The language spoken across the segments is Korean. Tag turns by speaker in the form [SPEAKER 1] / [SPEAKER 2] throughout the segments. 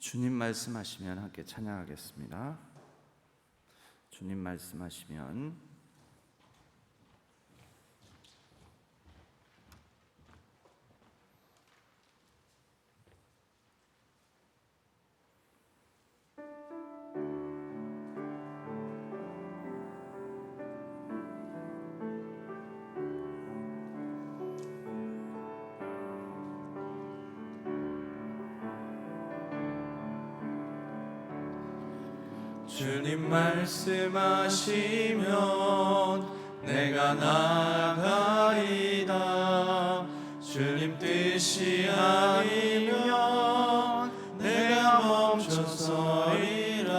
[SPEAKER 1] 주님 말씀하시면 함께 찬양하겠습니다. 주님 말씀하시면
[SPEAKER 2] 주님 말씀하시면 내가 나아가리다. 주님 뜻이 아니면 내가 멈춰서리라.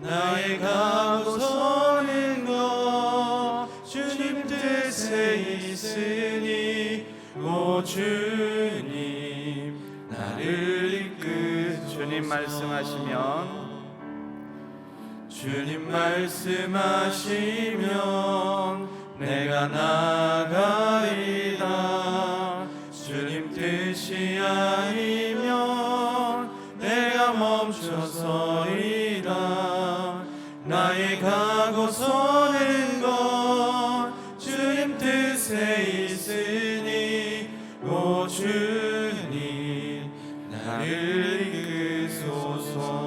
[SPEAKER 2] 나의 가고 서는 것 주님 뜻에 있으니 오 주님 나를 이끄소서.
[SPEAKER 1] 주님 말씀하시면
[SPEAKER 2] 주님 말씀하시면 내가 나아가리다. 주님 뜻이 아니면 내가 멈춰서리다. 나의 가고 서는 것 주님 뜻에 있으니 오 주님 나를 이끄소서.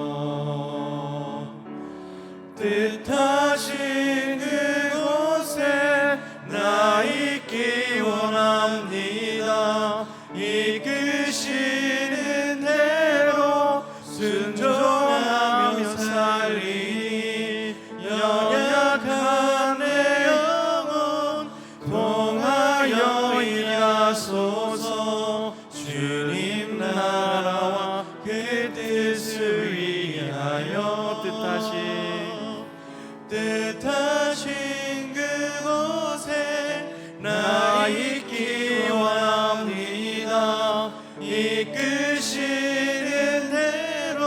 [SPEAKER 2] 뜻하신 그곳에 나 있기 원합니다. 이끄시는 대로 순종하며 살리니 연약한 내 영혼 통하여 일하소서. 주님 나라와 그 뜻을 위하여 뜻하신 그곳에 나 있기 원합니다. 이끄시는 대로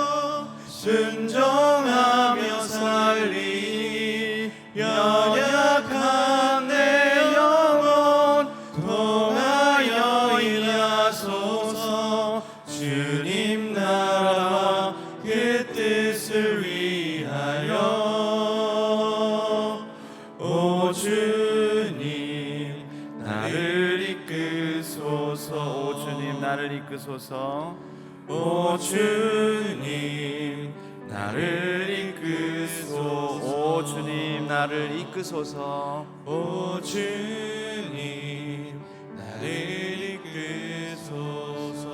[SPEAKER 2] 순종하며 살리니 연약한 내 영혼 통하여 일하소서. 주님 나라와 그 뜻을 위하여 오 주님 나를 이끄소서.
[SPEAKER 1] 오 주님 나를 이끄소서.
[SPEAKER 2] 오 주님 나를 이끄소서.
[SPEAKER 1] 오 주님 나를 이끄소서.
[SPEAKER 2] 오 주님 나를 이끄소서.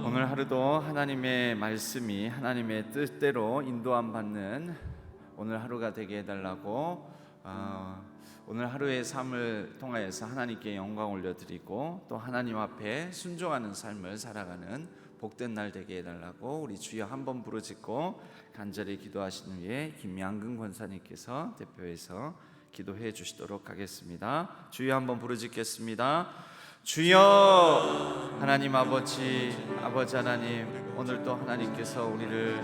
[SPEAKER 1] 오늘 하루도 하나님의 말씀이 하나님의 뜻대로 인도함 받는 오늘 하루가 되게 해달라고 오늘 하루의 삶을 통하여서 하나님께 영광 올려드리고 또 하나님 앞에 순종하는 삶을 살아가는 복된 날 되게 해달라고 우리 주여 한번 부르짖고 간절히 기도하신 후에 김양근 권사님께서 대표해서 기도해 주시도록 하겠습니다. 주여 한번 부르짖겠습니다. 주여 하나님 아버지 하나님, 오늘도 하나님께서 우리를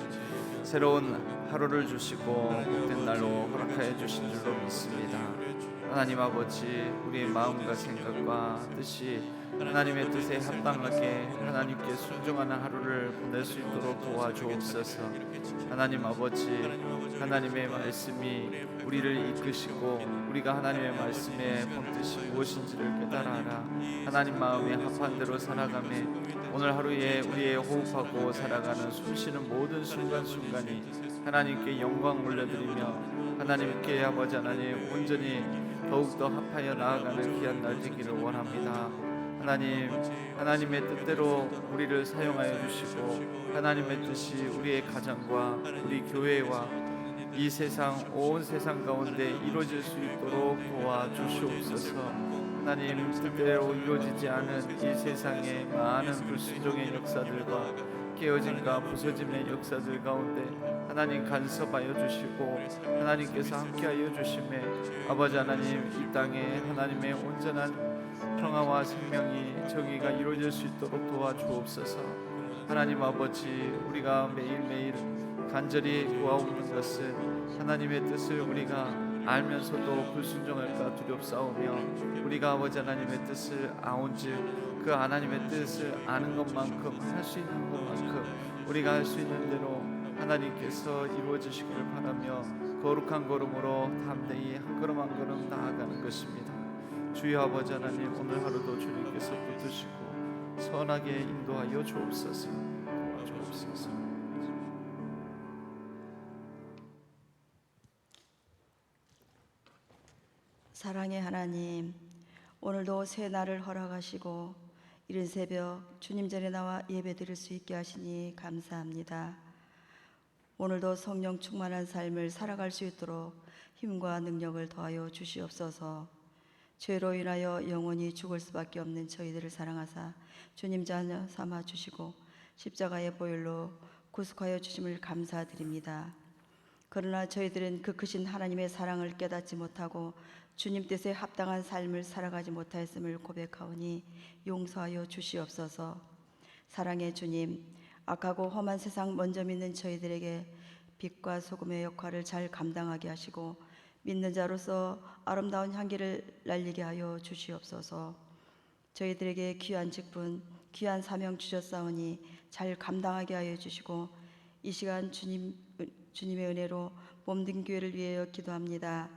[SPEAKER 1] 새로운 하루를 주시고 복된 날로 허락하여 주신 줄로 믿습니다. 하나님 아버지, 우리의 마음과 생각과 뜻이 하나님의 뜻에 합당하게 하나님께 순종하는 하루를 보낼 수 있도록 도와주옵소서. 하나님 아버지, 하나님의 말씀이 우리를 이끄시고 우리가 하나님의 말씀의 본뜻이 무엇인지를 깨달아라. 하나님 마음에 합한 대로 살아가매 오늘 하루에 우리의 호흡하고 살아가는 숨쉬는 모든 순간순간이 하나님께 영광 올려드리며 하나님께 아버지 하나님 온전히 더욱더 합하여 나아가는 귀한 날 되기를 원합니다. 하나님, 하나님의 뜻대로 우리를 사용하여 주시고 하나님의 뜻이 우리의 가정과 우리 교회와 이 세상, 온 세상 가운데 이루어질 수 있도록 도와주시옵소서. 하나님 뜻대로 이루어지지 않은 이 세상의 많은 불순종의 역사들과 깨어짐과 부서짐의 역사들 가운데 하나님 간섭하여 주시고 하나님께서 함께하여 주심에 아버지 하나님, 이 땅에 하나님의 온전한 평화와 생명이 정의가 이루어질 수 있도록 도와주옵소서. 하나님 아버지, 우리가 매일매일 간절히 구하옵는 것은 하나님의 뜻을 우리가 알면서도 불순종할까 두렵사오며 우리가 아버지 하나님의 뜻을 아온즉 그 하나님의 뜻을 아는 것만큼 할 수 있는 것만큼 우리가 할 수 있는 대로 하나님께서 이루어지시기를 바라며 거룩한 걸음으로 담대히 한 걸음 한 걸음 나아가는 것입니다. 주여 아버지 하나님, 오늘 하루도 주님께서 붙드시고 선하게 인도하여 주옵소서. 도와주옵소서.
[SPEAKER 3] 사랑의 하나님, 오늘도 새 날을 허락하시고 이른 새벽 주님 전에 나와 예배드릴 수 있게 하시니 감사합니다. 오늘도 성령 충만한 삶을 살아갈 수 있도록 힘과 능력을 더하여 주시옵소서. 죄로 인하여 영원히 죽을 수밖에 없는 저희들을 사랑하사 주님 자녀 삼아 주시고 십자가의 보혈로 구속하여 주심을 감사드립니다. 그러나 저희들은 그 크신 하나님의 사랑을 깨닫지 못하고 주님 뜻에 합당한 삶을 살아가지 못하였음을 고백하오니 용서하여 주시옵소서. 사랑의 주님, 악하고 험한 세상 먼저 믿는 저희들에게 빛과 소금의 역할을 잘 감당하게 하시고 믿는 자로서 아름다운 향기를 날리게 하여 주시옵소서. 저희들에게 귀한 직분, 귀한 사명 주셨사오니 잘 감당하게 하여 주시고 이 시간 주님의 은혜로 몸된 교회를 위하여 기도합니다.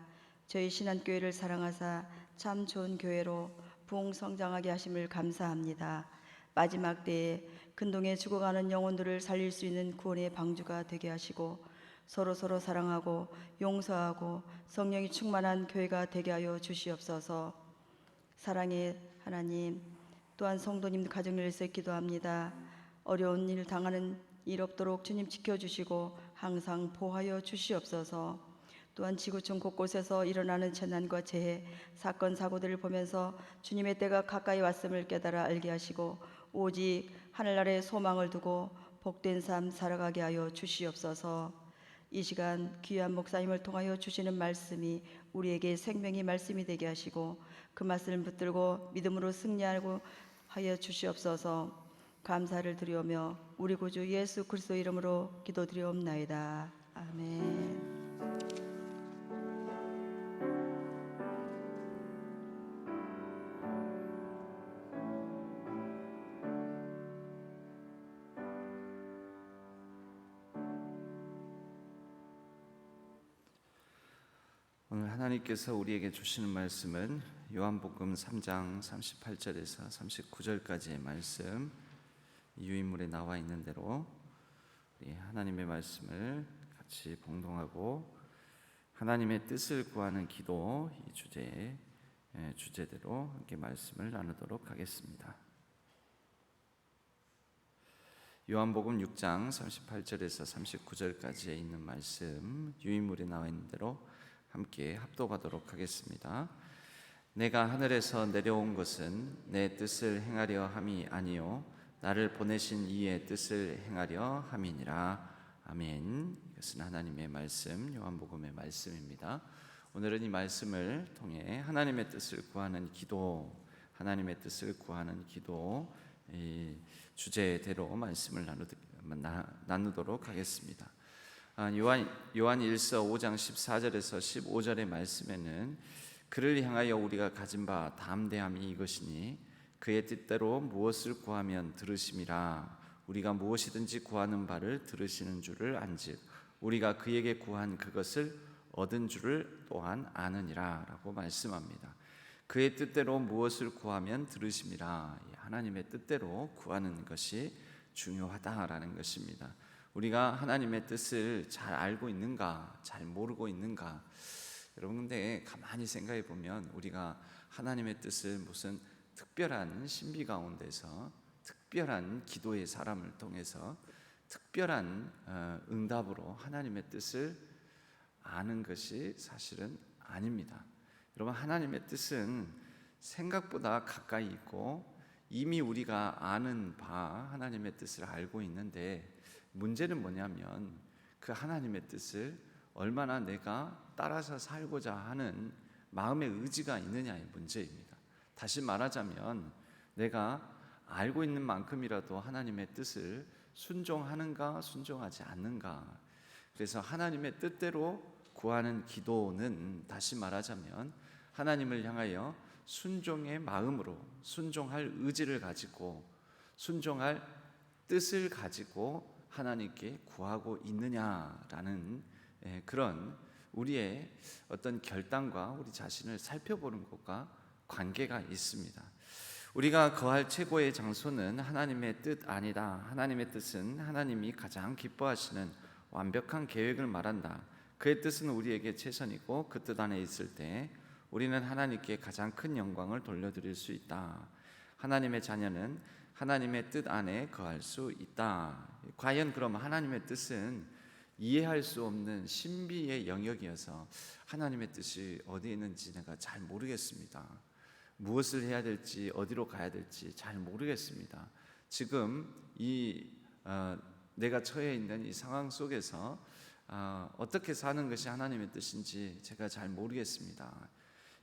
[SPEAKER 3] 저희 신한교회를 사랑하사 참 좋은 교회로 부흥성장하게 하심을 감사합니다. 마지막 때에 근동에 죽어가는 영혼들을 살릴 수 있는 구원의 방주가 되게 하시고 서로 사랑하고 용서하고 성령이 충만한 교회가 되게 하여 주시옵소서. 사랑의 하나님, 또한 성도님 가정을 위해서 기도합니다. 어려운 일 당하는 일 없도록 주님 지켜주시고 항상 보호하여 주시옵소서. 또한 지구촌 곳곳에서 일어나는 재난과 재해, 사건, 사고들을 보면서 주님의 때가 가까이 왔음을 깨달아 알게 하시고 오직 하늘나라에 소망을 두고 복된 삶 살아가게 하여 주시옵소서. 이 시간 귀한 목사님을 통하여 주시는 말씀이 우리에게 생명의 말씀이 되게 하시고 그 말씀을 붙들고 믿음으로 승리하고 하여 주시옵소서. 감사를 드리오며 우리 구주 예수 그리스도 이름으로 기도드리옵나이다. 아멘.
[SPEAKER 1] 오늘 하나님께서 우리에게 주시는 말씀은 요한복음 3장 38절에서 39절까지의 말씀, 유인물에 나와 있는 대로 우리 하나님의 말씀을 같이 봉독하고 하나님의 뜻을 구하는 기도, 이 주제대로 함께 말씀을 나누도록 하겠습니다. 요한복음 6장 38절에서 39절까지에 있는 말씀, 유인물에 나와 있는 대로 함께 합독하도록 하겠습니다. 내가 하늘에서 내려온 것은 내 뜻을 행하려 함이 아니요 나를 보내신 이의 뜻을 행하려 함이니라. 아멘. 이것은 하나님의 말씀, 요한복음의 말씀입니다. 오늘은 이 말씀을 통해 하나님의 뜻을 구하는 기도, 하나님의 뜻을 구하는 기도, 이 주제대로 말씀을 나누도록 하겠습니다. 요한 1서 5장 14절에서 15절의 말씀에는 그를 향하여 우리가 가진 바 담대함이 이것이니 그의 뜻대로 무엇을 구하면 들으심이라. 우리가 무엇이든지 구하는 바를 들으시는 줄을 안즉 우리가 그에게 구한 그것을 얻은 줄을 또한 아느니라 라고 말씀합니다. 그의 뜻대로 무엇을 구하면 들으심이라. 하나님의 뜻대로 구하는 것이 중요하다라는 것입니다. 우리가 하나님의 뜻을 잘 알고 있는가, 잘 모르고 있는가? 여러분, 근데 가만히 생각해 보면 우리가 하나님의 뜻을 무슨 특별한 신비 가운데서, 특별한 기도의 사람을 통해서, 특별한 응답으로 하나님의 뜻을 아는 것이 사실은 아닙니다. 여러분, 하나님의 뜻은 생각보다 가까이 있고 이미 우리가 아는 바 하나님의 뜻을 알고 있는데, 문제는 뭐냐면 그 하나님의 뜻을 얼마나 내가 따라서 살고자 하는 마음의 의지가 있느냐의 문제입니다. 다시 말하자면 내가 알고 있는 만큼이라도 하나님의 뜻을 순종하는가 순종하지 않는가. 그래서 하나님의 뜻대로 구하는 기도는 다시 말하자면 하나님을 향하여 순종의 마음으로, 순종할 의지를 가지고, 순종할 뜻을 가지고 하나님께 구하고 있느냐라는 그런 우리의 어떤 결단과 우리 자신을 살펴보는 것과 관계가 있습니다. 우리가 거할 최고의 장소는 하나님의 뜻 아니다. 하나님의 뜻은 하나님이 가장 기뻐하시는 완벽한 계획을 말한다. 그의 뜻은 우리에게 최선이고 그 뜻 안에 있을 때 우리는 하나님께 가장 큰 영광을 돌려드릴 수 있다. 하나님의 자녀는 하나님의 뜻 안에 거할 수 있다. 과연 그럼 하나님의 뜻은 이해할 수 없는 신비의 영역이어서 하나님의 뜻이 어디에 있는지 내가 잘 모르겠습니다. 무엇을 해야 될지 어디로 가야 될지 잘 모르겠습니다. 지금 내가 처해 있는 이 상황 속에서 어떻게 사는 것이 하나님의 뜻인지 제가 잘 모르겠습니다.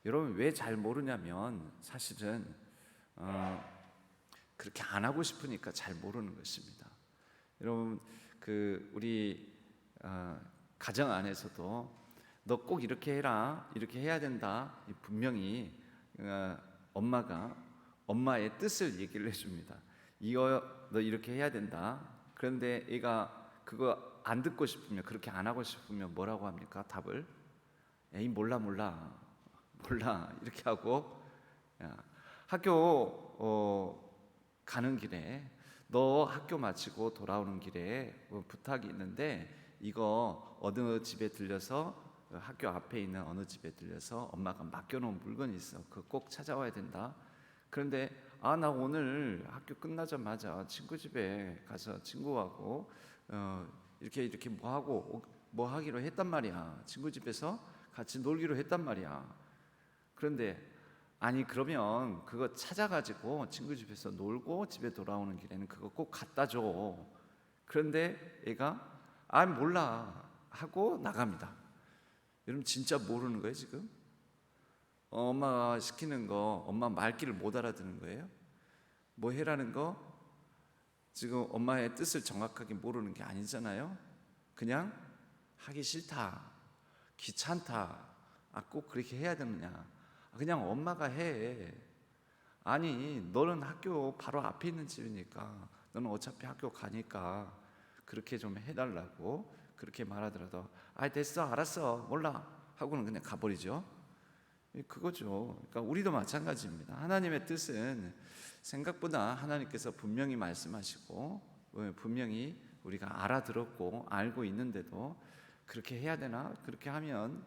[SPEAKER 1] 여러분 왜 잘 모르냐면 사실은 그렇게 안 하고 싶으니까 잘 모르는 것입니다. 여러분 우리 가정 안에서도 너 꼭 이렇게 해라, 이렇게 해야 된다. 분명히 엄마가 엄마의 뜻을 얘기를 해줍니다. 이거 너 이렇게 해야 된다. 그런데 애가 그거 안 듣고 싶으면, 그렇게 안 하고 싶으면 뭐라고 합니까? 답을 에이 몰라 이렇게 하고, 학교 가는 길에 너 학교 마치고 돌아오는 길에 부탁이 있는데 이거 어느 집에 들려서 학교 앞에 있는 어느 집에 들려서 엄마가 맡겨놓은 물건이 있어. 그거 꼭 찾아와야 된다. 그런데 나 오늘 학교 끝나자마자 친구 집에 가서 친구하고 이렇게 뭐 하기로 했단 말이야. 친구 집에서 같이 놀기로 했단 말이야. 그런데 아니 그러면 그거 찾아가지고 친구 집에서 놀고 집에 돌아오는 길에는 그거 꼭 갖다 줘. 그런데 애가 몰라 하고 나갑니다. 여러분 진짜 모르는 거예요 지금? 엄마가 시키는 거 엄마 말귀를 못 알아듣는 거예요? 뭐 해라는 거? 지금 엄마의 뜻을 정확하게 모르는 게 아니잖아요. 그냥 하기 싫다, 귀찮다, 꼭 그렇게 해야 되느냐, 그냥 엄마가 해. 아니 너는 학교 바로 앞에 있는 집이니까 너는 어차피 학교 가니까 그렇게 좀 해달라고 그렇게 말하더라도 됐어 알았어 몰라 하고는 그냥 가버리죠. 그거죠. 그러니까 우리도 마찬가지입니다. 하나님의 뜻은 생각보다 하나님께서 분명히 말씀하시고 분명히 우리가 알아들었고 알고 있는데도 그렇게 해야 되나? 그렇게 하면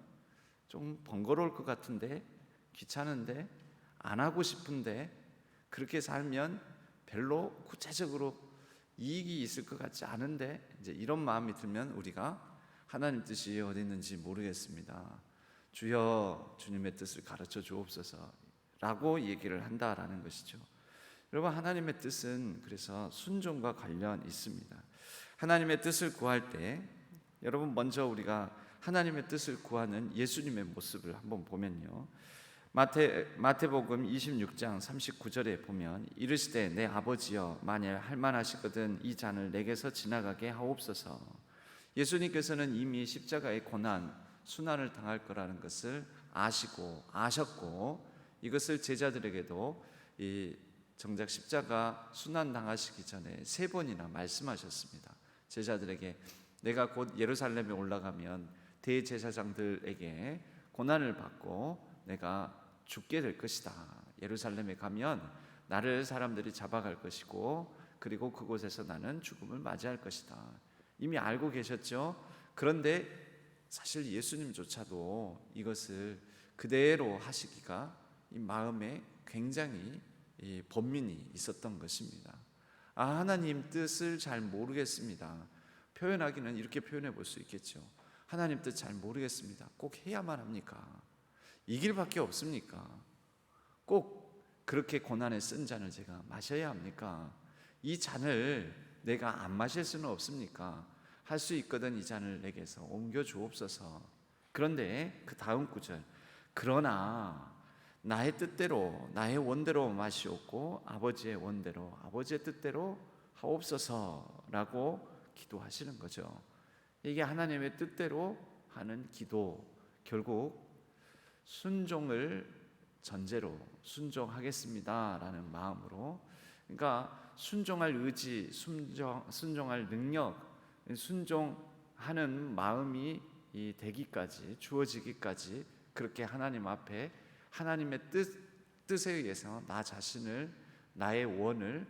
[SPEAKER 1] 좀 번거로울 것 같은데, 귀찮은데, 안 하고 싶은데, 그렇게 살면 별로 구체적으로 이익이 있을 것 같지 않은데, 이제 이런 마음이 들면 우리가 하나님 뜻이 어디 있는지 모르겠습니다. 주여 주님의 뜻을 가르쳐 주옵소서 라고 얘기를 한다라는 것이죠. 여러분 하나님의 뜻은 그래서 순종과 관련 있습니다. 하나님의 뜻을 구할 때 여러분 먼저 우리가 하나님의 뜻을 구하는 예수님의 모습을 한번 보면요, 마태복음 26장 39절에 보면 이르시되 내 아버지여 만일 할만하시거든 이 잔을 내게서 지나가게 하옵소서. 예수님께서는 이미 십자가의 고난 순환을 당할 거라는 것을 아셨고 이것을 제자들에게도 정작 십자가 순환 당하시기 전에 3번이나 말씀하셨습니다. 제자들에게 내가 곧 예루살렘에 올라가면 대제사장들에게 고난을 받고 내가 죽게 될 것이다. 예루살렘에 가면 나를 사람들이 잡아갈 것이고 그리고 그곳에서 나는 죽음을 맞이할 것이다. 이미 알고 계셨죠. 그런데 사실 예수님조차도 이것을 그대로 하시기가 이 마음에 굉장히 번민이 있었던 것입니다. 하나님 뜻을 잘 모르겠습니다. 표현하기는 이렇게 표현해 볼 수 있겠죠. 하나님 뜻 잘 모르겠습니다. 꼭 해야만 합니까? 이 길밖에 없습니까? 꼭 그렇게 고난에 쓴 잔을 제가 마셔야 합니까? 이 잔을 내가 안 마실 수는 없습니까? 할 수 있거든 이 잔을 내게서 옮겨 주옵소서. 그런데 그 다음 구절, 그러나 나의 뜻대로 나의 원대로 마시옵고 아버지의 원대로 아버지의 뜻대로 하옵소서라고 기도하시는 거죠. 이게 하나님의 뜻대로 하는 기도, 결국 순종을 전제로 순종하겠습니다라는 마음으로, 그러니까 순종할 의지, 순종할 능력, 순종하는 마음이 이 되기까지, 주어지기까지 그렇게 하나님 앞에 하나님의 뜻에 의해서 나 자신을, 나의 원을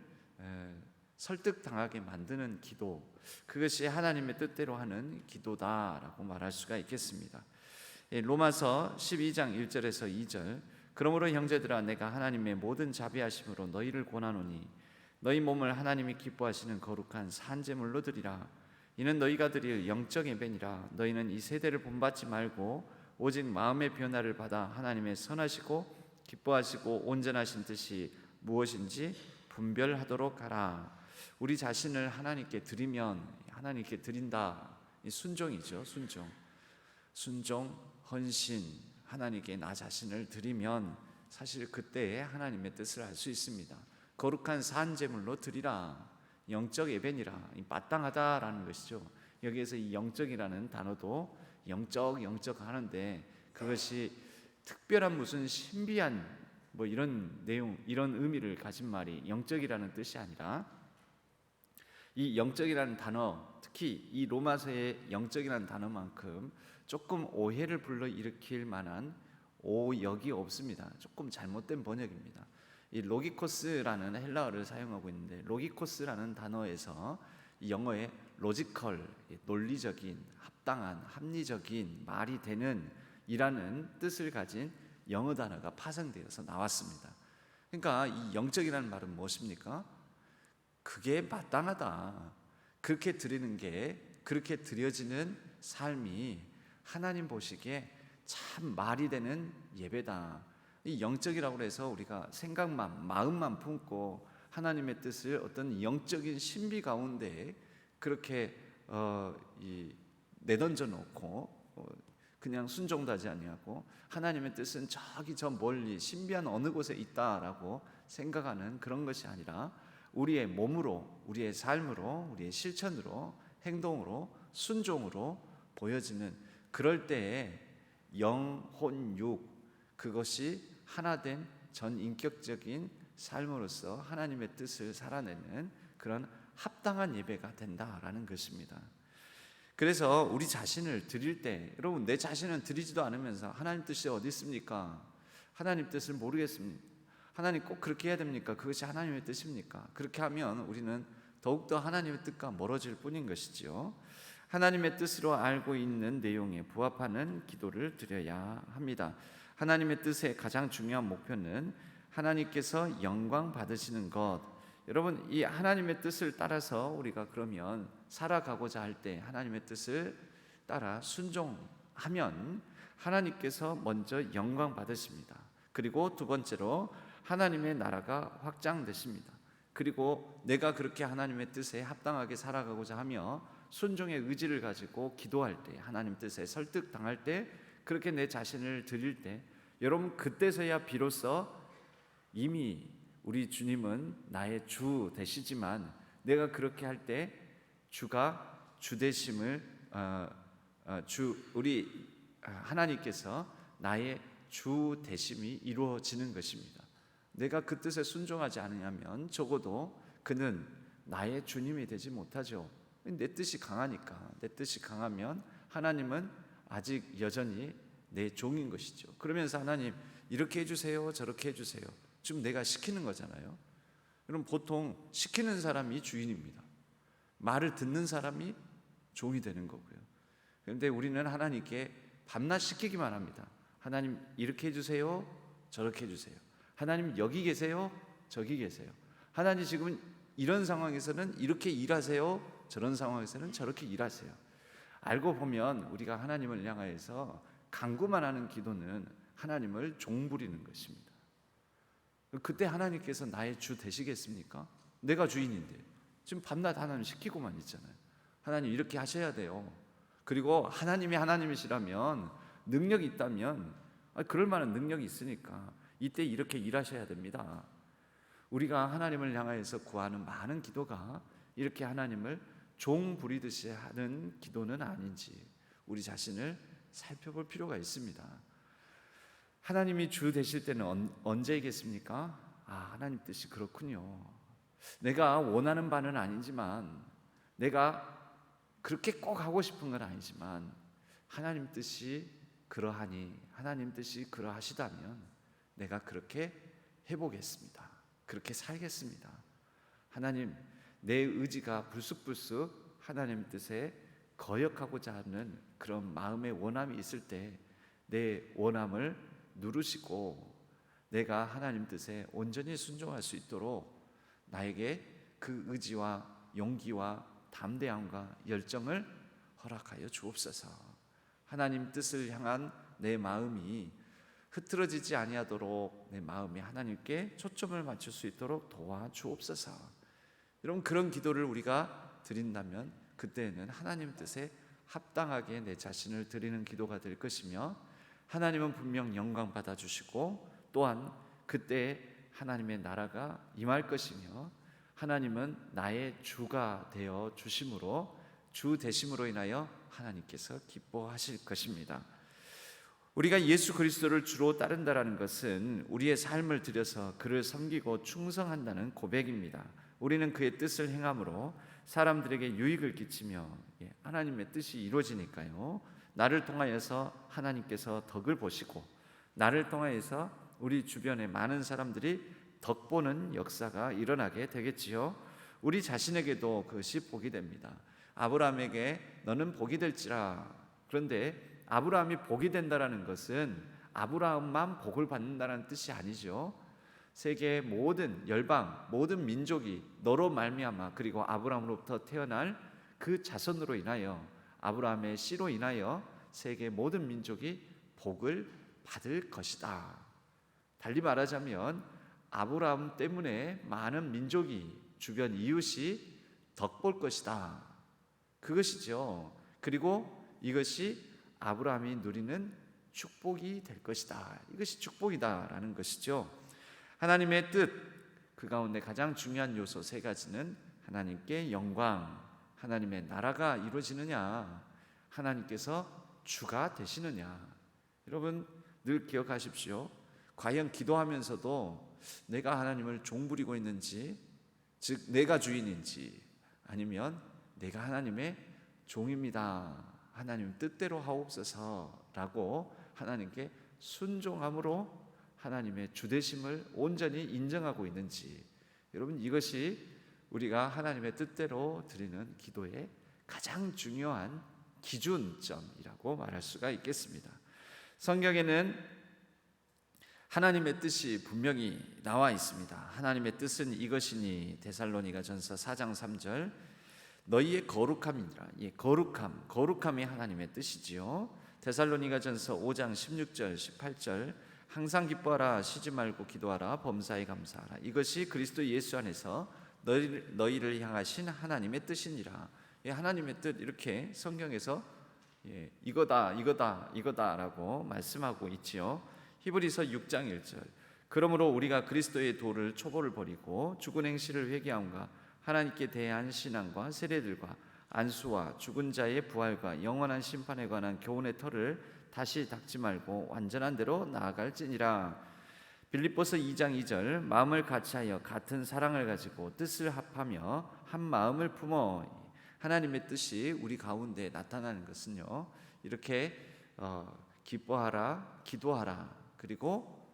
[SPEAKER 1] 설득당하게 만드는 기도, 그것이 하나님의 뜻대로 하는 기도다라고 말할 수가 있겠습니다. 로마서 12장 1절에서 2절, 그러므로 형제들아 내가 하나님의 모든 자비하심으로 너희를 권하노니 너희 몸을 하나님이 기뻐하시는 거룩한 산제물로 드리라. 이는 너희가 드릴 영적 예배니라. 너희는 이 세대를 본받지 말고 오직 마음의 변화를 받아 하나님의 선하시고 기뻐하시고 온전하신 뜻이 무엇인지 분별하도록 하라. 우리 자신을 하나님께 드리면, 하나님께 드린다, 이 순종이죠. 순종, 헌신, 하나님께 나 자신을 드리면 사실 그때에 하나님의 뜻을 알 수 있습니다. 거룩한 산제물로 드리라. 영적 예배니라. 마땅하다라는 것이죠. 여기에서 이 영적이라는 단어도 영적 하는데, 그것이 특별한 무슨 신비한 뭐 이런 내용, 이런 의미를 가진 말이 영적이라는 뜻이 아니라, 이 영적이라는 단어, 특히 이 로마서의 영적이라는 단어만큼 조금 오해를 불러일으킬 만한 오역이 없습니다. 조금 잘못된 번역입니다. 이 로기코스라는 헬라어를 사용하고 있는데, 로기코스라는 단어에서 영어의 로지컬, 논리적인, 합당한, 합리적인, 말이 되는 이라는 뜻을 가진 영어 단어가 파생되어서 나왔습니다. 그러니까 이 영적이라는 말은 무엇입니까? 그게 마땅하다. 그렇게 드리는 게, 그렇게 드려지는 삶이 하나님 보시기에 참 말이 되는 예배다. 이 영적이라고 해서 우리가 생각만, 마음만 품고 하나님의 뜻을 어떤 영적인 신비 가운데 그렇게 내던져 놓고 그냥 순종도 하지 아니하고, 하나님의 뜻은 저기 저 멀리 신비한 어느 곳에 있다라고 생각하는 그런 것이 아니라, 우리의 몸으로, 우리의 삶으로, 우리의 실천으로, 행동으로, 순종으로 보여지는, 그럴 때에 영혼 육, 그것이 하나된 전인격적인 삶으로서 하나님의 뜻을 살아내는 그런 합당한 예배가 된다라는 것입니다. 그래서 우리 자신을 드릴 때, 여러분, 내 자신은 드리지도 않으면서 하나님 뜻이 어디 있습니까? 하나님 뜻을 모르겠습니다. 하나님 꼭 그렇게 해야 됩니까? 그것이 하나님의 뜻입니까? 그렇게 하면 우리는 더욱더 하나님의 뜻과 멀어질 뿐인 것이지요. 하나님의 뜻으로 알고 있는 내용에 부합하는 기도를 드려야 합니다. 하나님의 뜻의 가장 중요한 목표는 하나님께서 영광 받으시는 것. 여러분, 이 하나님의 뜻을 따라서 우리가 그러면 살아가고자 할 때 하나님의 뜻을 따라 순종하면 하나님께서 먼저 영광 받으십니다. 그리고 두 번째로 하나님의 나라가 확장되십니다. 그리고 내가 그렇게 하나님의 뜻에 합당하게 살아가고자 하며 순종의 의지를 가지고 기도할 때, 하나님 뜻에 설득당할 때, 그렇게 내 자신을 드릴 때, 여러분, 그때서야 비로소 이미 우리 주님은 나의 주 되시지만, 내가 그렇게 할 때 주가 주 되심을 우리 하나님께서 나의 주 되심이 이루어지는 것입니다. 내가 그 뜻에 순종하지 않으면 적어도 그는 나의 주님이 되지 못하죠. 내 뜻이 강하니까. 내 뜻이 강하면 하나님은 아직 여전히 내 종인 것이죠. 그러면서 하나님 이렇게 해주세요, 저렇게 해주세요. 지금 내가 시키는 거잖아요. 여러분, 보통 시키는 사람이 주인입니다. 말을 듣는 사람이 종이 되는 거고요. 그런데 우리는 하나님께 밤낮 시키기만 합니다. 하나님 이렇게 해주세요, 저렇게 해주세요. 하나님 여기 계세요, 저기 계세요. 하나님 지금 이런 상황에서는 이렇게 일하세요, 저런 상황에서는 저렇게 일하세요. 알고 보면 우리가 하나님을 향하여서 간구만 하는 기도는 하나님을 종부리는 것입니다. 그때 하나님께서 나의 주 되시겠습니까? 내가 주인인데 지금 밤낮 하나님 시키고만 있잖아요. 하나님 이렇게 하셔야 돼요. 그리고 하나님이 하나님이시라면, 능력이 있다면, 그럴 만한 능력이 있으니까 이때 이렇게 일하셔야 됩니다. 우리가 하나님을 향하여서 구하는 많은 기도가 이렇게 하나님을 종 부리듯이 하는 기도는 아닌지 우리 자신을 살펴볼 필요가 있습니다. 하나님이 주 되실 때는 언제이겠습니까? 하나님 뜻이 그렇군요. 내가 원하는 바는 아니지만, 내가 그렇게 꼭 하고 싶은 건 아니지만 하나님 뜻이 그러하니, 하나님 뜻이 그러하시다면 내가 그렇게 해보겠습니다. 그렇게 살겠습니다. 하나님, 내 의지가 불쑥불쑥 하나님 뜻에 거역하고자 하는 그런 마음의 원함이 있을 때 내 원함을 누르시고 내가 하나님 뜻에 온전히 순종할 수 있도록 나에게 그 의지와 용기와 담대함과 열정을 허락하여 주옵소서. 하나님 뜻을 향한 내 마음이 흐트러지지 아니하도록 내 마음이 하나님께 초점을 맞출 수 있도록 도와주옵소서. 여러분, 그런 기도를 우리가 드린다면 그때는 하나님 뜻에 합당하게 내 자신을 드리는 기도가 될 것이며, 하나님은 분명 영광 받아주시고 또한 그때 하나님의 나라가 임할 것이며, 하나님은 나의 주가 되어 주심으로, 주 되심으로 인하여 하나님께서 기뻐하실 것입니다. 우리가 예수 그리스도를 주로 따른다라는 것은 우리의 삶을 들여서 그를 섬기고 충성한다는 고백입니다. 우리는 그의 뜻을 행함으로 사람들에게 유익을 끼치며 하나님의 뜻이 이루어지니까요, 나를 통하여서 하나님께서 덕을 보시고 나를 통하여서 우리 주변의 많은 사람들이 덕보는 역사가 일어나게 되겠지요. 우리 자신에게도 그것이 복이 됩니다. 아브라함에게 너는 복이 될지라. 그런데 아브라함이 복이 된다라는 것은 아브라함만 복을 받는다는 뜻이 아니죠. 세계의 모든 열방, 모든 민족이 너로 말미암아, 그리고 아브라함으로부터 태어날 그 자손으로 인하여, 아브라함의 씨로 인하여 세계의 모든 민족이 복을 받을 것이다. 달리 말하자면 아브라함 때문에 많은 민족이, 주변 이웃이 덕볼 것이다. 그것이죠. 그리고 이것이 아브라함이 누리는 축복이 될 것이다. 이것이 축복이다라는 것이죠. 하나님의 뜻, 그 가운데 가장 중요한 요소 세 가지는 하나님께 영광, 하나님의 나라가 이루어지느냐, 하나님께서 주가 되시느냐. 여러분 늘 기억하십시오. 과연 기도하면서도 내가 하나님을 종부리고 있는지, 즉 내가 주인인지, 아니면 내가 하나님의 종입니다, 하나님 뜻대로 하옵소서라고 하나님께 순종함으로 하나님의 주되심을 온전히 인정하고 있는지, 여러분 이것이 우리가 하나님의 뜻대로 드리는 기도의 가장 중요한 기준점이라고 말할 수가 있겠습니다. 성경에는 하나님의 뜻이 분명히 나와 있습니다. 하나님의 뜻은 이것이니, 데살로니가전서 4장 3절, 너희의 거룩함이니라. 거룩함이 하나님의 뜻이지요. 데살로니가전서 5장 16절 18절, 항상 기뻐하라, 쉬지 말고 기도하라, 범사에 감사하라. 이것이 그리스도 예수 안에서 너희를 향하신 하나님의 뜻이니라. 하나님의 뜻, 이렇게 성경에서 이거다라고 말씀하고 있지요. 히브리서 6장 1절, 그러므로 우리가 그리스도의 도를 초보를 버리고 죽은 행실을 회개함과 하나님께 대한 신앙과 세례들과 안수와 죽은 자의 부활과 영원한 심판에 관한 교훈의 터를 다시 닦지 말고 완전한 대로 나아갈지니라. 빌립보서 2장 2절, 마음을 같이하여 같은 사랑을 가지고 뜻을 합하며 한 마음을 품어. 하나님의 뜻이 우리 가운데 나타나는 것은요, 이렇게 기뻐하라, 기도하라, 그리고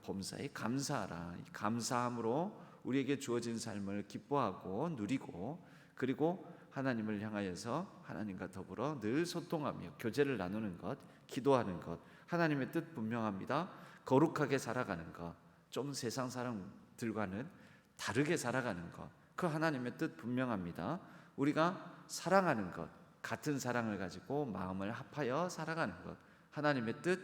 [SPEAKER 1] 범사에 감사하라. 감사함으로 우리에게 주어진 삶을 기뻐하고 누리고, 그리고 하나님을 향하여서 하나님과 더불어 늘 소통하며 교제를 나누는 것, 기도하는 것. 하나님의 뜻 분명합니다. 거룩하게 살아가는 것, 좀 세상 사람들과는 다르게 살아가는 것, 그 하나님의 뜻 분명합니다. 우리가 사랑하는 것, 같은 사랑을 가지고 마음을 합하여 살아가는 것, 하나님의 뜻,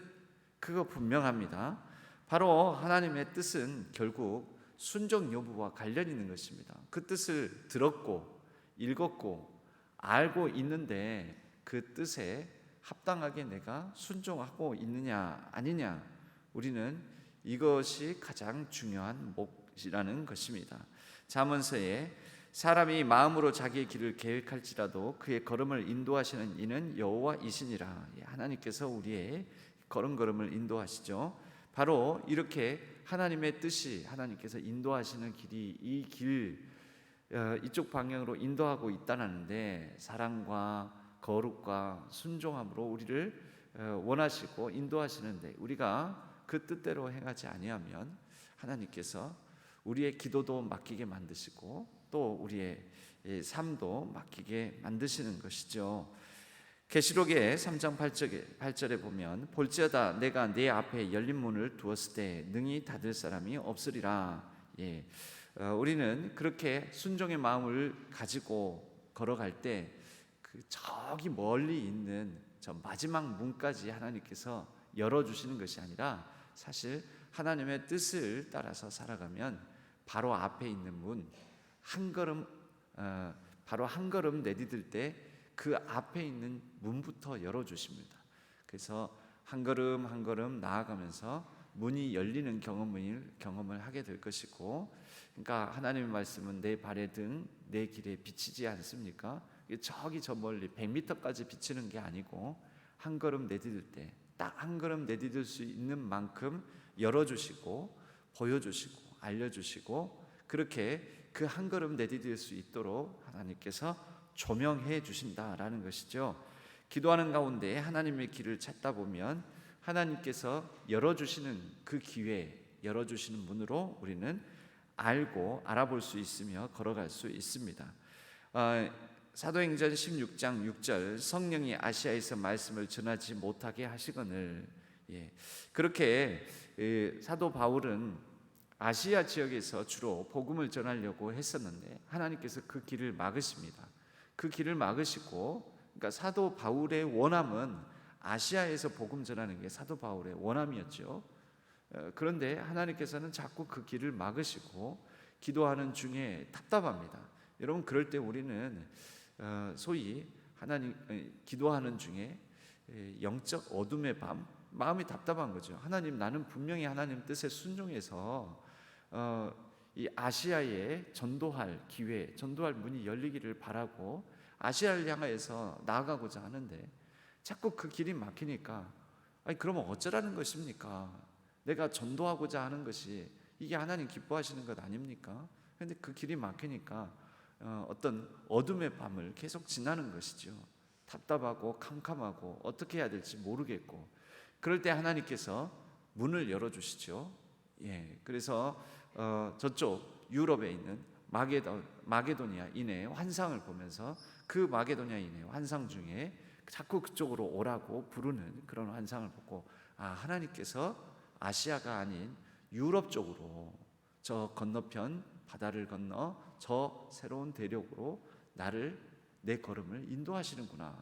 [SPEAKER 1] 그거 분명합니다. 바로 하나님의 뜻은 결국 순종 여부와 관련 있는 것입니다. 그 뜻을 들었고 읽었고 알고 있는데 그 뜻에 합당하게 내가 순종하고 있느냐 아니냐, 우리는 이것이 가장 중요한 몫이라는 것입니다. 잠언서에 사람이 마음으로 자기의 길을 계획할지라도 그의 걸음을 인도하시는 이는 여호와이시니라. 하나님께서 우리의 걸음걸음을 인도하시죠. 바로 이렇게 하나님의 뜻이, 하나님께서 인도하시는 길이, 이 길, 이쪽 방향으로 인도하고 있다는데 사랑과 거룩과 순종함으로 우리를 원하시고 인도하시는데 우리가 그 뜻대로 행하지 아니하면 하나님께서 우리의 기도도 맡기게 만드시고 또 우리의 삶도 맡기게 만드시는 것이죠. 계시록의 3장 8절에 보면 볼지어다 내가 내 앞에 열린 문을 두었을 때 능히 닫을 사람이 없으리라. 우리는 그렇게 순종의 마음을 가지고 걸어갈 때 그 저기 멀리 있는 저 마지막 문까지 하나님께서 열어주시는 것이 아니라 사실 하나님의 뜻을 따라서 살아가면 바로 앞에 있는 문 한 걸음 바로 한 걸음 내디딜 때 그 앞에 있는 문부터 열어주십니다. 그래서 한 걸음 한 걸음 나아가면서 문이 열리는 경험을 하게 될 것이고, 그러니까 하나님의 말씀은 내 발의 등 내 길에 비치지 않습니까? 저기 저 멀리 100m까지 비치는 게 아니고 한 걸음 내디딜 때 딱 한 걸음 내디딜 수 있는 만큼 열어주시고 보여주시고 알려주시고 그렇게 그 한 걸음 내디딜 수 있도록 하나님께서 조명해 주신다라는 것이죠. 기도하는 가운데 하나님의 길을 찾다 보면 하나님께서 열어주시는 그 기회, 열어주시는 문으로 우리는 알고 알아볼 수 있으며 걸어갈 수 있습니다. 사도행전 16장 6절 성령이 아시아에서 말씀을 전하지 못하게 하시거늘. 그렇게 사도 바울은 아시아 지역에서 주로 복음을 전하려고 했었는데 하나님께서 그 길을 막으십니다. 그 길을 막으시고, 그러니까 사도 바울의 원함은 아시아에서 복음 전하는 게 사도 바울의 원함이었죠. 그런데 하나님께서는 자꾸 그 길을 막으시고 기도하는 중에 답답합니다. 여러분, 그럴 때 우리는 소위 하나님 기도하는 중에 영적 어둠의 밤, 마음이 답답한 거죠. 하나님, 나는 분명히 하나님 뜻에 순종해서 이 아시아에 전도할 기회, 전도할 문이 열리기를 바라고 아시아를 향해서 나아가고자 하는데 자꾸 그 길이 막히니까, 아니 그러면 어쩌라는 것입니까? 내가 전도하고자 하는 것이 이게 하나님 기뻐하시는 것 아닙니까? 그런데 그 길이 막히니까 어떤 어둠의 밤을 계속 지나는 것이죠. 답답하고 캄캄하고 어떻게 해야 될지 모르겠고, 그럴 때 하나님께서 문을 열어주시죠. 그래서 저쪽 유럽에 있는 마게도니아 인해의 환상을 보면서 그 마게도니아 인해의 환상 중에 자꾸 그쪽으로 오라고 부르는 그런 환상을 보고, 하나님께서 아시아가 아닌 유럽 쪽으로 저 건너편 바다를 건너 저 새로운 대륙으로 내 걸음을 인도하시는구나.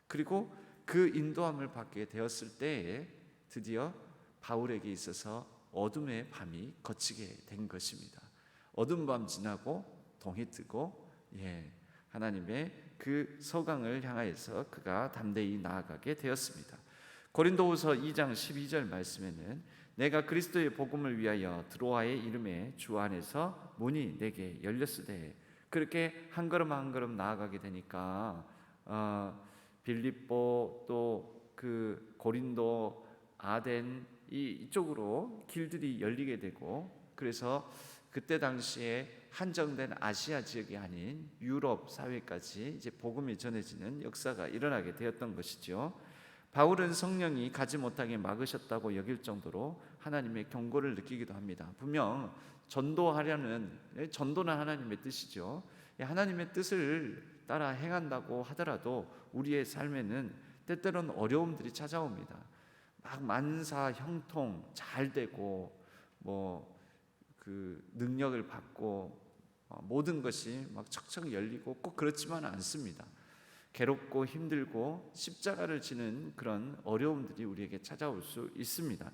[SPEAKER 1] 그리고 그 인도함을 받게 되었을 때에 드디어 바울에게 있어서 어둠의 밤이 걷히게 된 것입니다. 어둠 밤 지나고 동이 뜨고 하나님의 그 서강을 향하여서 그가 담대히 나아가게 되었습니다. 고린도후서 2장 12절 말씀에는 내가 그리스도의 복음을 위하여 드로아의 이름에 주 안에서 문이 내게 열렸으되, 그렇게 한 걸음 한 걸음 나아가게 되니까 빌립보 또 그 고린도 아덴 이쪽으로 길들이 열리게 되고, 그래서 그때 당시에 한정된 아시아 지역이 아닌 유럽 사회까지 이제 복음이 전해지는 역사가 일어나게 되었던 것이죠. 바울은 성령이 가지 못하게 막으셨다고 여길 정도로 하나님의 경고를 느끼기도 합니다. 분명 전도는 하나님의 뜻이죠. 하나님의 뜻을 따라 행한다고 하더라도 우리의 삶에는 때때로는 어려움들이 찾아옵니다. 막 만사 형통 잘 되고 그 능력을 받고 모든 것이 막 척척 열리고 꼭 그렇지만은 않습니다. 괴롭고 힘들고 십자가를 지는 그런 어려움들이 우리에게 찾아올 수 있습니다.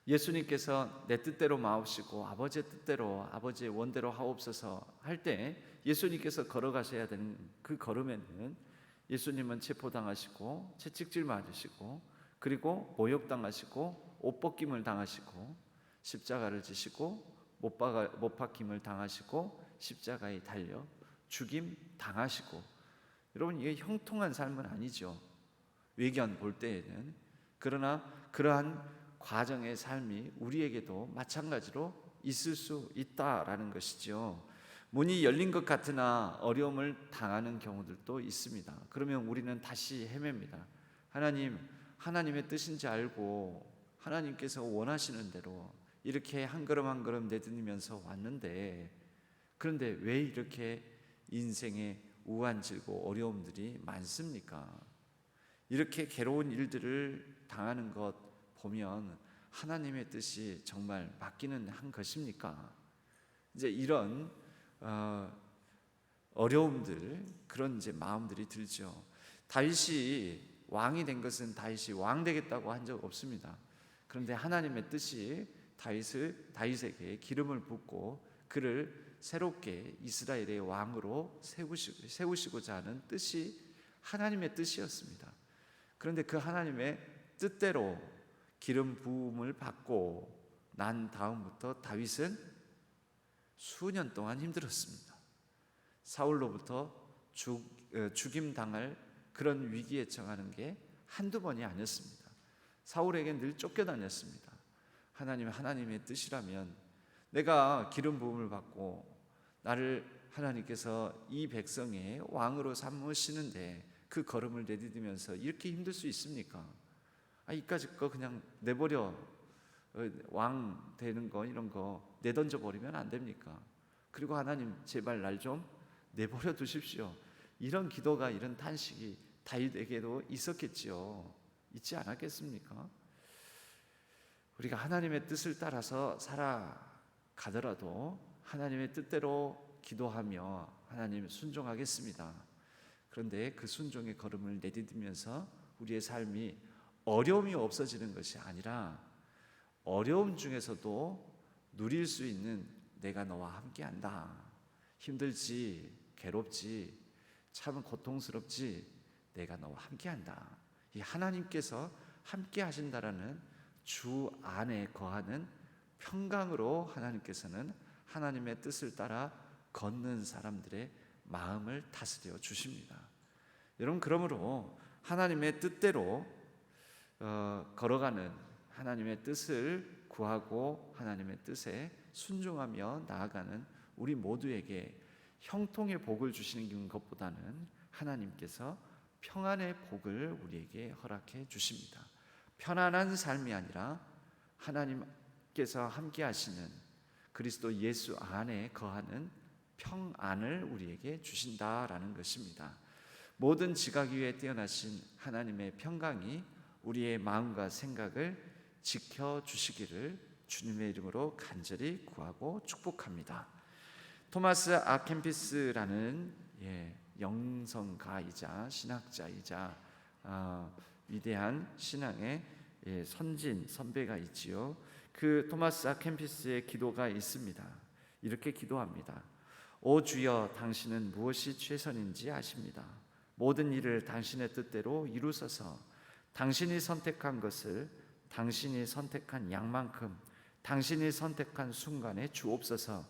[SPEAKER 1] 예수님께서 내 뜻대로 마옵시고 아버지의 뜻대로 아버지의 원대로 하옵소서 할 때 예수님께서 걸어가셔야 되는 그 걸음에는 예수님은 체포당하시고 채찍질 맞으시고 그리고 모욕당하시고 옷벗김을 당하시고 십자가를 지시고 못 박힘을 당하시고 십자가에 달려 죽임 당하시고, 여러분 이게 형통한 삶은 아니죠. 외견 볼 때에는. 그러나 그러한 과정의 삶이 우리에게도 마찬가지로 있을 수 있다라는 것이죠. 문이 열린 것 같으나 어려움을 당하는 경우들도 있습니다. 그러면 우리는 다시 헤맵니다. 하나님의 뜻인지 알고 하나님께서 원하시는 대로 이렇게 한 걸음 한 걸음 내딛으면서 왔는데, 그런데 왜 이렇게 인생에 우환질고 어려움들이 많습니까? 이렇게 괴로운 일들을 당하는 것 보면 하나님의 뜻이 정말 맞기는 한 것입니까? 이제 이런 어려움들, 그런 이제 마음들이 들죠. 다윗이 왕이 된 것은 다윗이 왕 되겠다고 한 적 없습니다. 그런데 하나님의 뜻이 다윗에게 기름을 붓고 그를 새롭게 이스라엘의 왕으로 세우시고자 하는 뜻이 하나님의 뜻이었습니다. 그런데 그 하나님의 뜻대로 기름 부음을 받고 난 다음부터 다윗은 수년 동안 힘들었습니다. 사울로부터 죽임 당할 그런 위기에 처하는 게 한두 번이 아니었습니다. 사울에게 늘 쫓겨다녔습니다. 하나님의 뜻이라면 내가 기름 부음을 받고 나를 하나님께서 이 백성의 왕으로 삼으시는데 그 걸음을 내디디면서 이렇게 힘들 수 있습니까? 이까짓 거 그냥 내버려, 왕 되는 거 이런 거 내던져 버리면 안 됩니까? 그리고 하나님 제발 날 좀 내버려 두십시오. 이런 기도가, 이런 탄식이 다윗에게도 있었겠지요. 있지 않았겠습니까? 우리가 하나님의 뜻을 따라서 살아가더라도 하나님의 뜻대로 기도하며 하나님 순종하겠습니다. 그런데 그 순종의 걸음을 내디디면서 우리의 삶이 어려움이 없어지는 것이 아니라 어려움 중에서도 누릴 수 있는 내가 너와 함께한다. 힘들지, 괴롭지, 참 고통스럽지, 내가 너와 함께한다. 이 하나님께서 함께 하신다라는 주 안에 거하는 평강으로 하나님께서는 하나님의 뜻을 따라 걷는 사람들의 마음을 다스려 주십니다. 여러분, 그러므로 하나님의 뜻대로 걸어가는, 하나님의 뜻을 구하고 하나님의 뜻에 순종하며 나아가는 우리 모두에게 형통의 복을 주시는 것보다는 하나님께서 평안의 복을 우리에게 허락해 주십니다. 편안한 삶이 아니라 하나님께서 함께 하시는 그리스도 예수 안에 거하는 평안을 우리에게 주신다라는 것입니다. 모든 지각 위에 뛰어나신 하나님의 평강이 우리의 마음과 생각을 지켜주시기를 주님의 이름으로 간절히 구하고 축복합니다. 토마스 아 캠피스라는 영성가이자 신학자이자 위대한 신앙의 선배가 있지요. 그 토마스 아 캠피스의 기도가 있습니다. 이렇게 기도합니다. 오 주여, 당신은 무엇이 최선인지 아십니다. 모든 일을 당신의 뜻대로 이루소서. 당신이 선택한 것을 당신이 선택한 양만큼 당신이 선택한 순간에 주옵소서.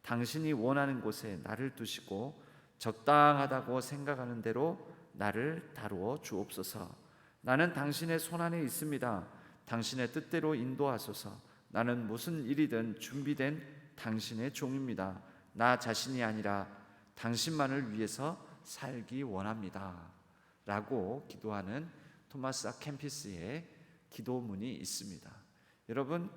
[SPEAKER 1] 당신이 원하는 곳에 나를 두시고 적당하다고 생각하는 대로 나를 다루어 주옵소서. 나는 당신의 손안에 있습니다. 당신의 뜻대로 인도하소서. 나는 무슨 일이든 준비된 당신의 종입니다. 나 자신이 아니라 당신만을 위해서 살기 원합니다. 라고 기도하는 토마스 아 캠피스의 기도문이 있습니다. 여러분,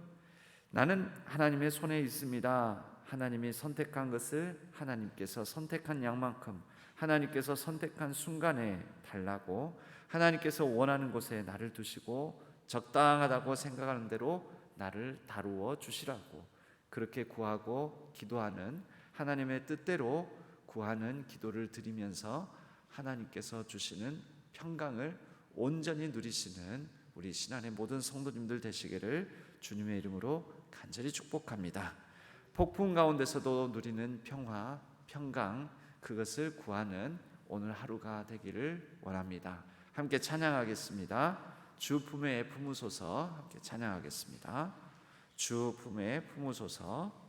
[SPEAKER 1] 나는 하나님의 손에 있습니다. 하나님이 선택한 것을 하나님께서 선택한 양만큼 하나님께서 선택한 순간에 달라고, 하나님께서 원하는 곳에 나를 두시고 적당하다고 생각하는 대로 나를 다루어 주시라고, 그렇게 구하고 기도하는, 하나님의 뜻대로 구하는 기도를 드리면서 하나님께서 주시는 평강을 온전히 누리시는 우리 신안의 모든 성도님들 되시기를 주님의 이름으로 간절히 축복합니다. 폭풍 가운데서도 누리는 평화, 평강, 그것을 구하는 오늘 하루가 되기를 원합니다. 함께 찬양하겠습니다. 주 품에 품으소서. 함께 찬양하겠습니다. 주 품에 품으소서.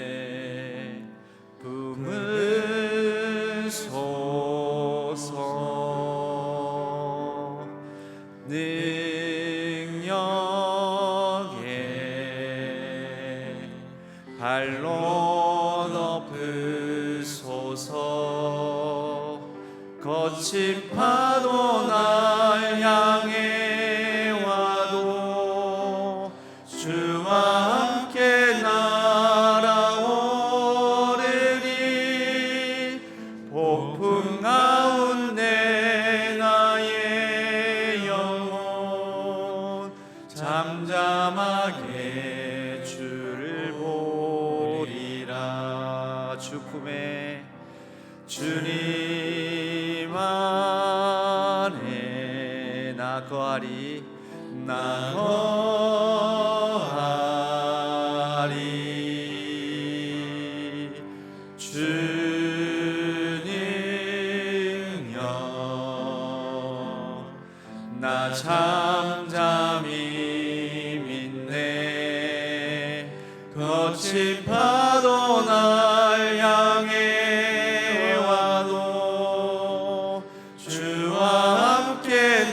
[SPEAKER 1] 주품에 품으소서 능력에 발로 덮으소서 거친 파도 날 향해 와도 주와 함께 날아오르리 폭풍 가운데 나의 영혼 잠잠하게 주를 보리라 주품에 주님 안에 나 거하리 나 거하리 주님여 나 잠잠히 믿네 거친 파도 날 향해 와도 주와 함께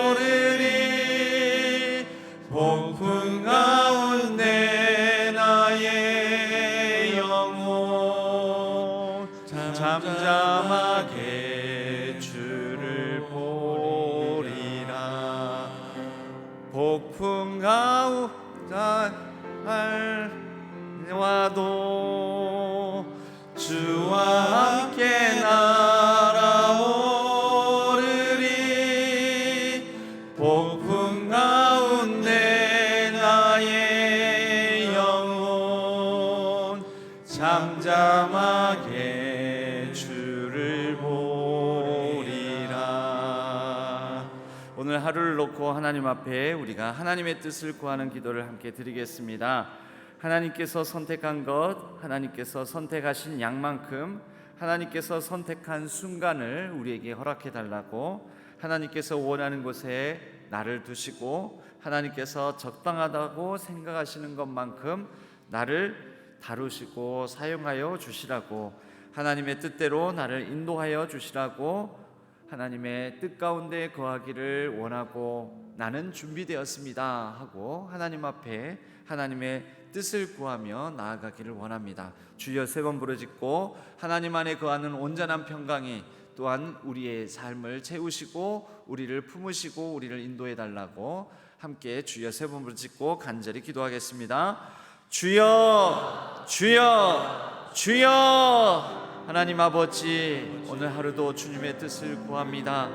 [SPEAKER 1] 날아오르리 폭풍 가운데 나의 영혼 잠잠하게 주를 보리라 폭풍 가운데 와도 주와 함께 날아오르리 폭풍 가운데 나의 영혼 잠잠하게 주를 보리라. 오늘 하루를 놓고 하나님 앞에 우리가 하나님의 뜻을 구하는 기도를 함께 드리겠습니다. 하나님께서 선택한 것, 하나님께서 선택하신 양만큼 하나님께서 선택한 순간을 우리에게 허락해 달라고 하나님께서 원하는 곳에 나를 두시고 하나님께서 적당하다고 생각하시는 것만큼 나를 다루시고 사용하여 주시라고 하나님의 뜻대로 나를 인도하여 주시라고 하나님의 뜻 가운데 거하기를 원하고 나는 준비되었습니다 하고 하나님 앞에 하나님의 뜻을 구하며 나아가기를 원합니다. 주여 세 번 부르짖고 하나님 안에 거하는 온전한 평강이 또한 우리의 삶을 채우시고 우리를 품으시고 우리를 인도해 달라고 함께 주여 세 번 부르짖고 간절히 기도하겠습니다. 주여 주여 주여 하나님 아버지 오늘 하루도 주님의 뜻을 구합니다.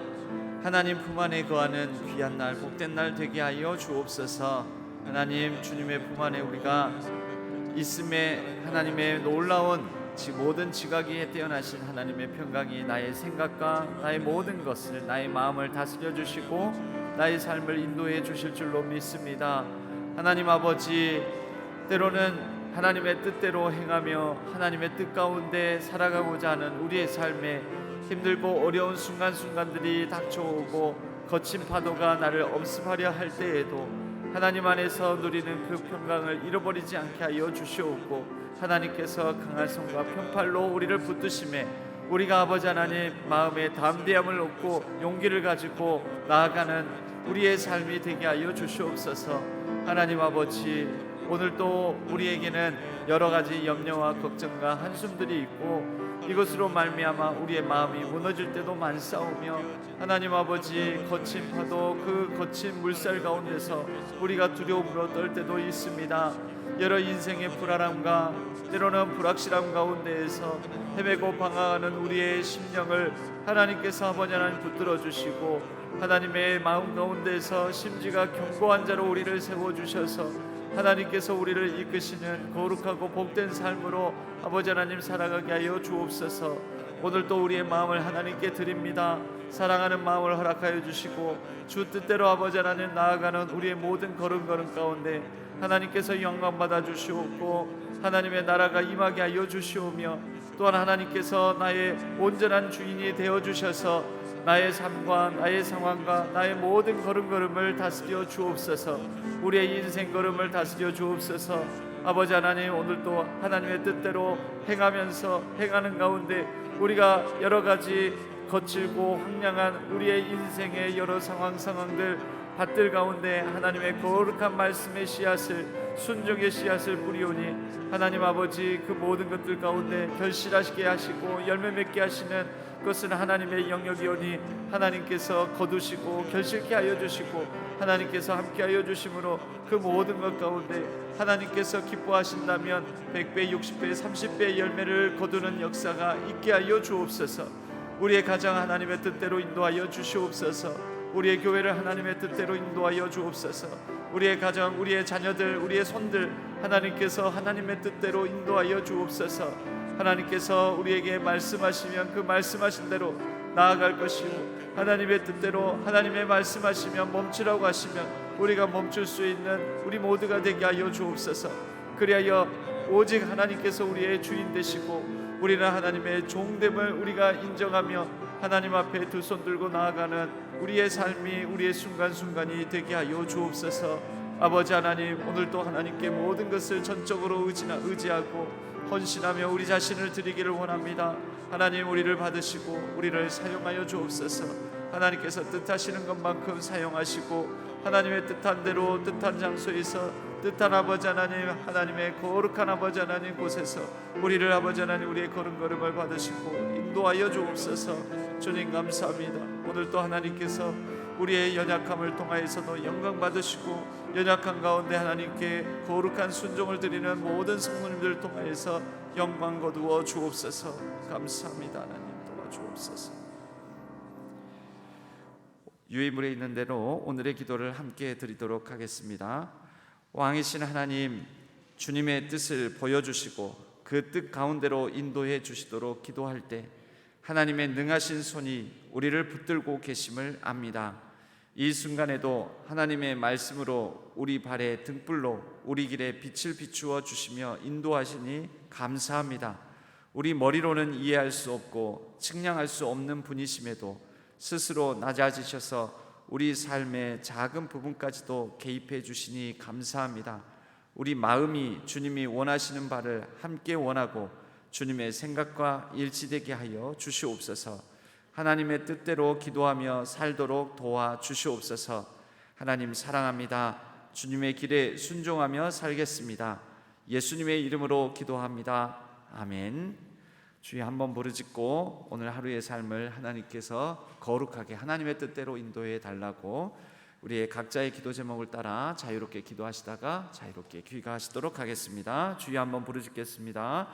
[SPEAKER 1] 하나님 품 안에 거하는 귀한 날 복된 날 되게 하여 주옵소서. 하나님 주님의 품 안에 우리가 있음에 하나님의 놀라운 모든 지각이 뛰어나신 하나님의 평강이 나의 생각과 나의 모든 것을 나의 마음을 다스려 주시고 나의 삶을 인도해 주실 줄로 믿습니다. 하나님 아버지 때로는 하나님의 뜻대로 행하며 하나님의 뜻 가운데 살아가고자 하는 우리의 삶에 힘들고 어려운 순간순간들이 닥쳐오고 거친 파도가 나를 엄습하려 할 때에도 하나님 안에서 누리는 그 평강을 잃어버리지 않게 하여 주시옵고 하나님께서 강한 손과 편팔로 우리를 붙드심에 우리가 아버지 하나님 마음에 담대함을 얻고 용기를 가지고 나아가는 우리의 삶이 되게 하여 주시옵소서. 하나님 아버지 오늘도 우리에게는 여러 가지 염려와 걱정과 한숨들이 있고 이것으로 말미암아 우리의 마음이 무너질 때도 많사오며 하나님 아버지 거친 파도 그 거친 물살 가운데서 우리가 두려움으로 떨 때도 있습니다. 여러 인생의 불안함과 때로는 불확실함 가운데에서 헤매고 방황하는 우리의 심령을 하나님께서 아버지 하나님 붙들어 주시고 하나님의 마음 가운데에서 심지가 견고한 자로 우리를 세워주셔서 하나님께서 우리를 이끄시는 거룩하고 복된 삶으로 아버지 하나님 살아가게 하여 주옵소서. 오늘도 우리의 마음을 하나님께 드립니다. 사랑하는 마음을 허락하여 주시고 주 뜻대로 아버지 하나님 나아가는 우리의 모든 걸음걸음 가운데 하나님께서 영광 받아 주시옵고 하나님의 나라가 임하게 하여 주시오며 또한 하나님께서 나의 온전한 주인이 되어 주셔서 나의 삶과 나의 상황과 나의 모든 걸음걸음을 다스려 주옵소서. 우리의 인생 걸음을 다스려 주옵소서. 아버지 하나님, 오늘도 하나님의 뜻대로 행하는 가운데 우리가 여러 가지 거칠고 황량한 우리의 인생의 여러 상황들 밭들 가운데 하나님의 거룩한 말씀의 씨앗을, 순종의 씨앗을 뿌리오니 하나님 아버지, 그 모든 것들 가운데 결실하게 하시고 열매 맺게 하시는 그것은 하나님의 영역이오니 하나님께서 거두시고 결실케 하여 주시고 하나님께서 함께 하여 주심으로 그 모든 것 가운데 하나님께서 기뻐하신다면 100배, 60배, 30배의 열매를 거두는 역사가 있게 하여 주옵소서. 우리의 가정 하나님의 뜻대로 인도하여 주시옵소서. 우리의 교회를 하나님의 뜻대로 인도하여 주옵소서. 우리의 가정, 우리의 자녀들, 우리의 손들 하나님께서 하나님의 뜻대로 인도하여 주옵소서. 하나님께서 우리에게 말씀하시면 그 말씀하신 대로 나아갈 것이요, 하나님의 뜻대로 하나님의 말씀하시면 멈추라고 하시면 우리가 멈출 수 있는 우리 모두가 되게 하여 주옵소서. 그리하여 오직 하나님께서 우리의 주인 되시고 우리는 하나님의 종됨을 우리가 인정하며 하나님 앞에 두 손 들고 나아가는 우리의 삶이, 우리의 순간순간이 되게 하여 주옵소서. 아버지 하나님, 오늘도 하나님께 모든 것을 전적으로 의지하고 헌신하며 우리 자신을 드리기를 원합니다. 하나님, 우리를 받으시고 우리를 사용하여 주옵소서. 하나님께서 뜻하시는 것만큼 사용하시고 하나님의 뜻한 대로 뜻한 장소에서 뜻한 아버지 하나님, 하나님의 거룩한 아버지 하나님 곳에서 우리를 아버지 하나님, 우리의 걸음걸음을 받으시고 인도하여 주옵소서. 주님 감사합니다. 오늘도 하나님께서 우리의 연약함을 통하여서도 영광 받으시고 연약한 가운데 하나님께 거룩한 순종을 드리는 모든 성도님들을 통하여서 영광 거두어 주옵소서. 감사합니다. 하나님 도와주옵소서. 유이물에 있는 대로 오늘의 기도를 함께 드리도록 하겠습니다. 왕이신 하나님, 주님의 뜻을 보여주시고 그 뜻 가운데로 인도해 주시도록 기도할 때 하나님의 능하신 손이 우리를 붙들고 계심을 압니다. 이 순간에도 하나님의 말씀으로 우리 발에 등불로 우리 길에 빛을 비추어 주시며 인도하시니 감사합니다. 우리 머리로는 이해할 수 없고 측량할 수 없는 분이심에도 스스로 낮아지셔서 우리 삶의 작은 부분까지도 개입해 주시니 감사합니다. 우리 마음이 주님이 원하시는 바를 함께 원하고 주님의 생각과 일치되게 하여 주시옵소서. 하나님의 뜻대로 기도하며 살도록 도와 주시옵소서. 하나님 사랑합니다. 주님의 길에 순종하며 살겠습니다. 예수님의 이름으로 기도합니다. 아멘. 주여 한번 부르짖고 오늘 하루의 삶을 하나님께서 거룩하게 하나님의 뜻대로 인도해 달라고 우리의 각자의 기도 제목을 따라 자유롭게 기도하시다가 자유롭게 귀가하시도록 하겠습니다. 주여 한번 부르짖겠습니다.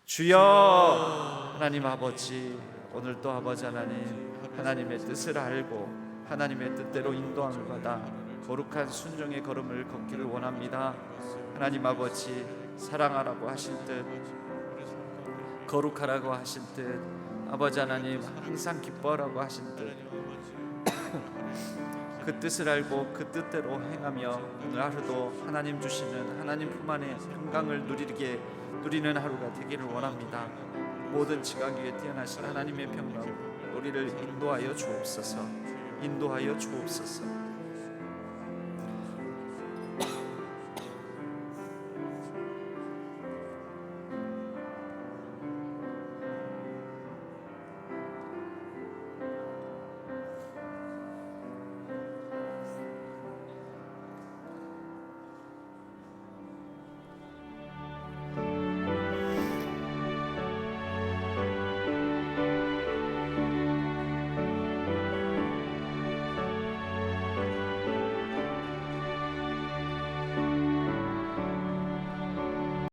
[SPEAKER 1] 주여. 하나님 아버지, 오늘도 아버지 하나님, 하나님의 뜻을 알고 하나님의 뜻대로 인도함을 받아 거룩한 순종의 걸음을 걷기를 원합니다. 하나님 아버지, 사랑하라고 하신 뜻, 거룩하라고 하신 뜻, 아버지 하나님 항상 기뻐하라고 하신 뜻, 그 뜻을 알고 그 뜻대로 행하며 오늘 하루도 하나님 주시는 하나님 품 안에 평강을 누리는 하루가 되기를 원합니다. 모든 지각 위에 뛰어나신 하나님의 평강 우리를 인도하여 주옵소서. 인도하여 주옵소서.